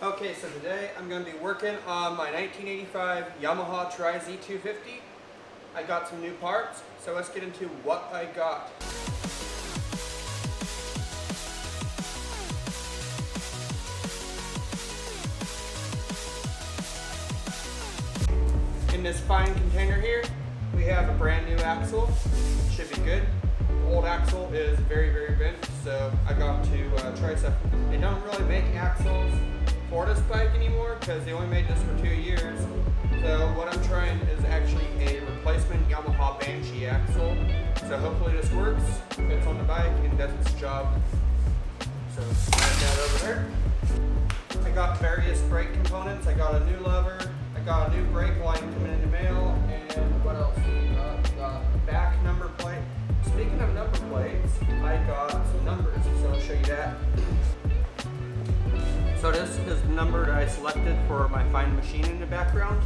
Okay, so today I'm going to be working on my 1985 Yamaha Z250. I got some new parts, so let's get into what I got. In this fine container here, we have a brand new axle. Should be good. The old axle is very bent, so I got to try something. They don't really make axles for this bike anymore because they only made this for 2 years. So what I'm trying is actually a replacement Yamaha Banshee axle. So hopefully this works, fits on the bike, and does its job. So add that over there. I got various brake components. I got a new lever. I got a new brake line coming in the mail. And what else do we got? We got back number plate. Speaking of number plates, I got some numbers, so I'll show you that. So this is the number that I selected for my Find Machine in the background.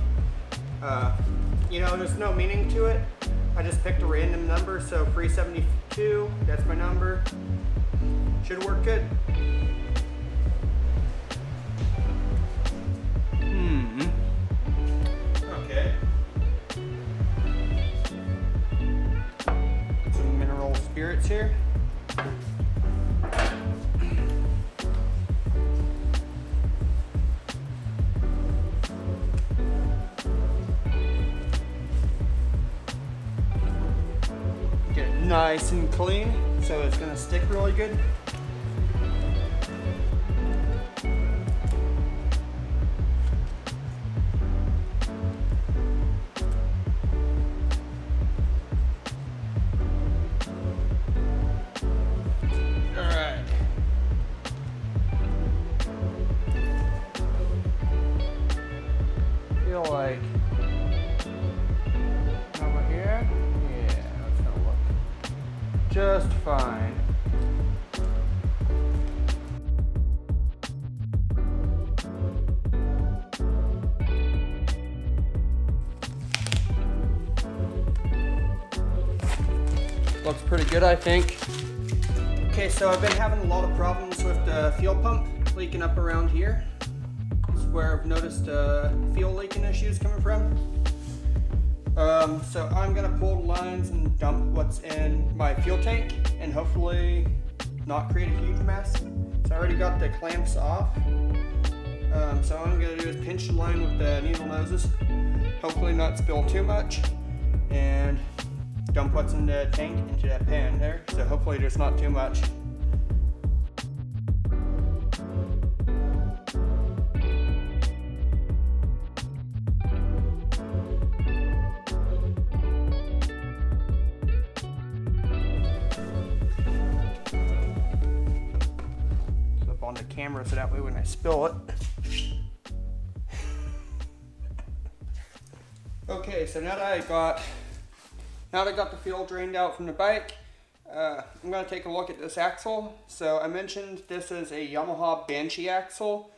You know, there's no meaning to it. I just picked a random number, so 372, that's my number. Should work good. Okay. Some mineral spirits here. Get it nice and clean, so it's gonna stick really good. Like over here, yeah, that's gonna look just fine. Looks pretty good, I think. Okay, so I've been having a lot of problems with the fuel pump leaking up around here. Where I've noticed fuel leaking issues coming from. So I'm gonna pull the lines and dump what's in my fuel tank and hopefully not create a huge mess. So I already got the clamps off. So all I'm gonna do is pinch the line with the needle noses, hopefully not spill too much, and dump what's in the tank into that pan there. So hopefully there's not too much. On the camera so that way when I spill it. Okay, so now that I got the fuel drained out from the bike, I'm going to take a look at this axle. So I mentioned this is a Yamaha Banshee axle,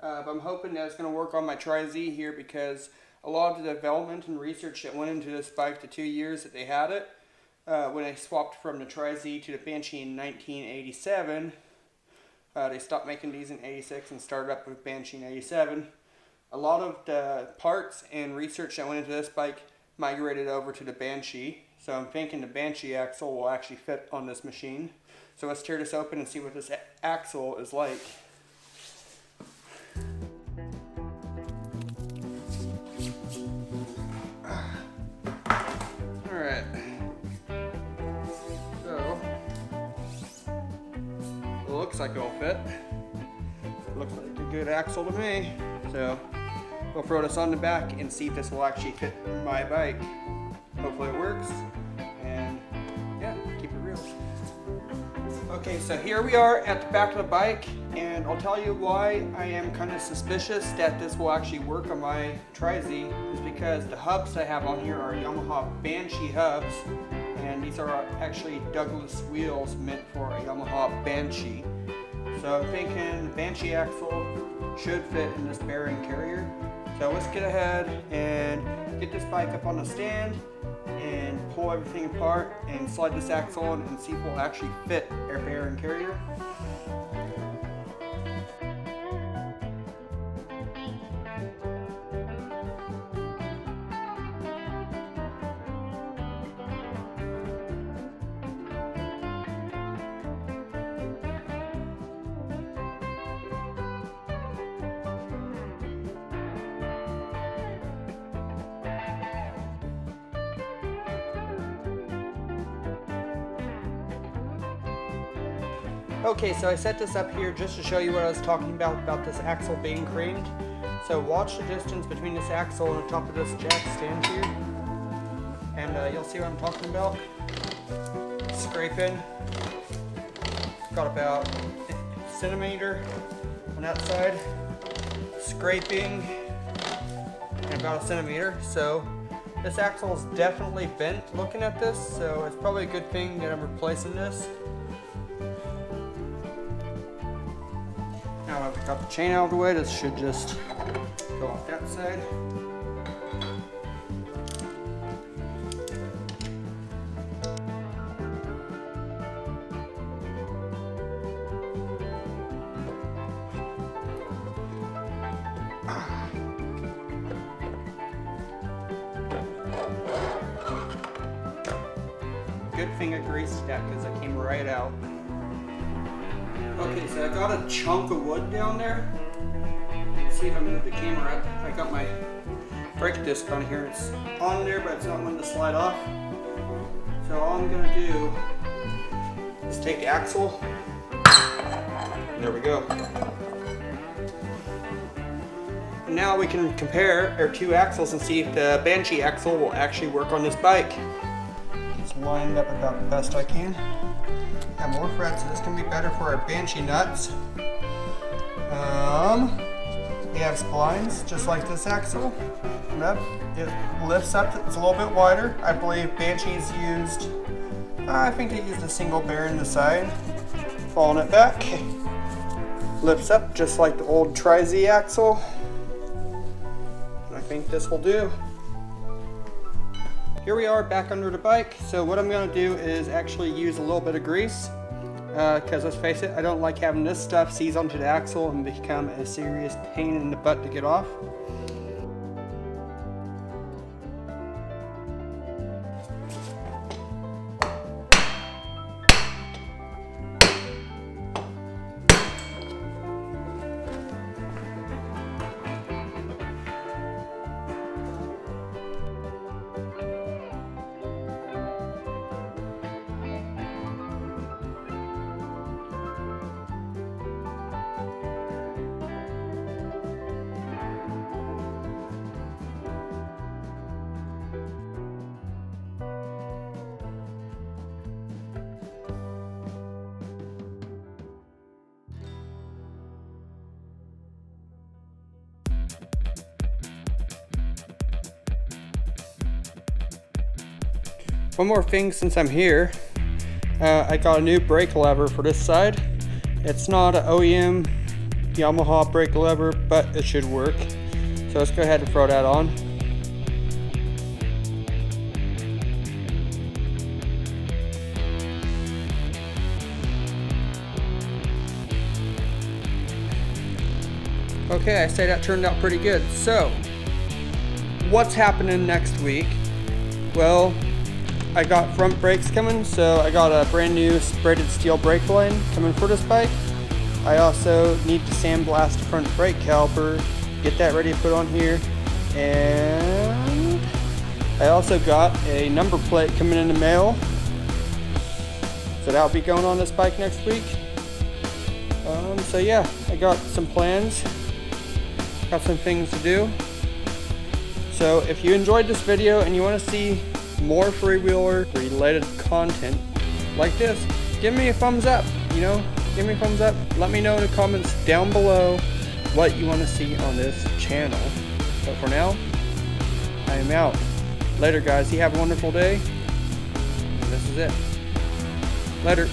but I'm hoping that it's going to work on my Z here because a lot of the development and research that went into this bike the 2 years that they had it, when I swapped from the Z to the Banshee in 1987, they stopped making these in 86 and started up with Banshee in 87. A lot of the parts and research that went into this bike migrated over to the Banshee. So I'm thinking the Banshee axle will actually fit on this machine. So let's tear this open and see what this axle is like. Alright. Looks like it'll fit. Looks like a good axle to me. So we'll throw this on the back and see if this will actually fit my bike. Hopefully it works. And yeah, keep it real. Okay, so here we are at the back of the bike, and I'll tell you why I am kind of suspicious that this will actually work on my Z is because the hubs I have on here are Yamaha Banshee hubs. And these are actually Douglas wheels meant for a Yamaha Banshee. So I'm thinking the Banshee axle should fit in this bearing carrier. So let's get ahead and get this bike up on the stand and pull everything apart and slide this axle in and see if it will actually fit our bearing carrier. Okay, so I set this up here just to show you what I was talking about this axle being creamed. So watch the distance between this axle and the top of this jack stand here, and you'll see what I'm talking about. Scraping, got about a centimeter on that side, scraping, and about a centimeter. So this axle is definitely bent looking at this, so it's probably a good thing that I'm replacing this. Now I've got the chain out of the way, this should just go off that side. Good thing I greased that because it came right out. Okay, so I got a chunk of wood down there. You can see if I move the camera up. I got my brake disc on here. It's on there, but it's not wanting to slide off. So all I'm gonna do is take the axle. And there we go. And now we can compare our two axles and see if the Banshee axle will actually work on this bike. It's lined up about the best I can. Got more frets, so this can be better for our Banshee nuts. We have splines, just like this axle. It lifts up, it's a little bit wider. I believe Banshee's used, I think they used a single bear in the side. Following it back. Lifts up, just like the old Tri-Z axle. And I think this will do. Here we are back under the bike. So what I'm gonna do is actually use a little bit of grease, because let's face it, I don't like having this stuff seize onto the axle and become a serious pain in the butt to get off. One more thing since I'm here, I got a new brake lever for this side. It's not an OEM Yamaha brake lever, but it should work. So let's go ahead and throw that on. Okay, I say that turned out pretty good. So, what's happening next week? Well, I got front brakes coming, so I got a brand new braided steel brake line coming for this bike. I also need to sandblast the front brake caliper, get that ready to put on here, and I also got a number plate coming in the mail, so that'll be going on this bike next week. So yeah, I got some plans, got some things to do. So if you enjoyed this video and you want to see more three-wheeler related content like this, give me a thumbs up, give me a thumbs up. Let me know in the comments down below what you want to see on this channel. But for now, I am out. Later guys, you have a wonderful day. And this is it. Later.